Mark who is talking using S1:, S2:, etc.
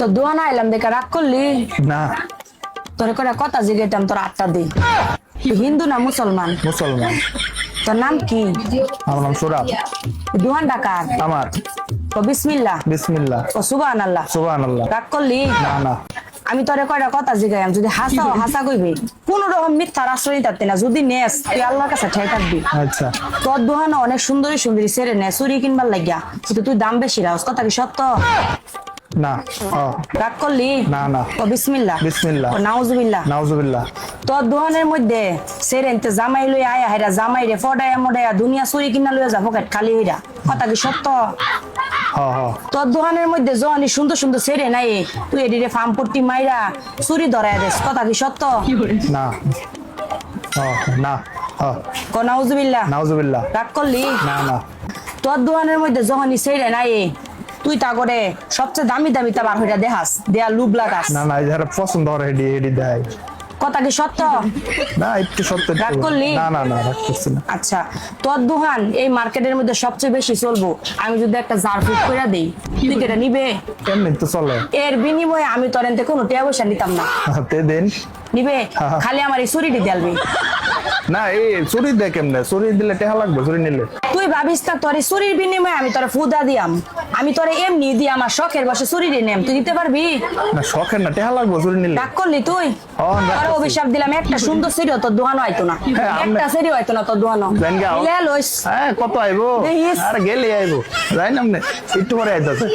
S1: তো দোয়ানা আইলাম দেখে রাগ করলি?
S2: না
S1: তোরে করে কথা জিগাইতাম তোর আটটা দিই। তুই হিন্দু না মুসলমান?
S2: মুসলমান।
S1: তোর নাম কি?
S2: আমার নাম সুরাব।
S1: দোহান ডাকার
S2: আমার
S1: ও বিসমিল্লাহ
S2: বিসমিল্লাহ
S1: ও সুবহানাল্লাহ।
S2: সুবহানাল্লাহ।
S1: রাগ করলি?
S2: না না
S1: আমি তোরে কয়টা কথা জিগাইম, যদি হাসাও হাসা কইবি, কোন রকম মিথ্যার আশ্রয় নিতে না। যদি নেস তুই আল্লাহর কাছে ঠাই থাকবি।
S2: আচ্ছা
S1: তোর দোহানো অনেক সুন্দরী সুন্দরী ছেড়ে নে চুরি কিনবার লাগিয়া, কিন্তু তুই দাম বেশি রাখস, কথা কি সত্য?
S2: না
S1: রাগ করলি?
S2: না না
S1: ও বিসমিল্লাহ
S2: বিসমিল্লাহ
S1: ও নাউজুবিল্লাহ।
S2: নাউজুবিল্লাহ।
S1: তোর দোহানের মধ্যে সেরেনতে জামাই লই আয়া হেরা জামাই রে ফডায়া মডায়া দুনিয়া চুরি কিনা লইয়া যা পকেট খালি হইরা, কথা কি সত্য? তোর দোকানের মধ্যে জনি সুন্দর সুন্দর ছেড়ে নাই, তুই এদিকে ফার্ম পট্টি মাইরা চুরি ধরায় দেস, কথা কি সত্য?
S2: না না
S1: নাউজুবিল্লাহ
S2: নাউজুবিল্লাহ।
S1: রাগ করলি?
S2: না না
S1: তোর দোকানের মধ্যে যখনই ছেড়ে নাই তুই তা করে সবচেয়ে দামি দামি তা বার হইরা দেখাস, দেয়া লুব লাগাস,
S2: না না যারা পছন্দ করে এডি এডি দেয়।
S1: কথা কি সত্য?
S2: না একটু সত্য।
S1: রাগ করলি?
S2: না না না রাগ করছি না।
S1: আচ্ছা, তোর দোকান এই মার্কেটের মধ্যে সবচেয়ে বেশি চলবো, আমি যদি একটা জারফুট করে দেই তুই কেটে নিবে?
S2: এমনি তো চলে।
S1: এর বিনিময়ে আমি তোর এনতে কোনো টাকা পয়সা নিতাম না।
S2: তে দেন
S1: নিবে? খালি আমার এই চুরিটি দেলবি।
S2: না এই চুরি দেয় কেমনে? চুরি দিলে টেহা লাগবে চুরি নিলে।
S1: তুই ভাবিস না তোর এই চুরির বিনিময়ে আমি তোর ফুদা দিয়াম? আমি তোর এমনি দিয়ে আমার শখের বসে চুরি দিয়ে নেম, তুই দিতে পারবি?
S2: না শখের না টেহা লাগবে চুরি নিলে।
S1: রাগ করলি তুই? তোর অভিশাপ দিলাম, একটা সুন্দর সিরিও তোর দোহানো হইতো না, একটা সিরিও হইতো না তোর দোহানো। মিলে লইস।
S2: হ্যাঁ কত আইবো?
S1: দেখিস।
S2: আর গেলে আইবো যাই না একটু পরে আইতাছে।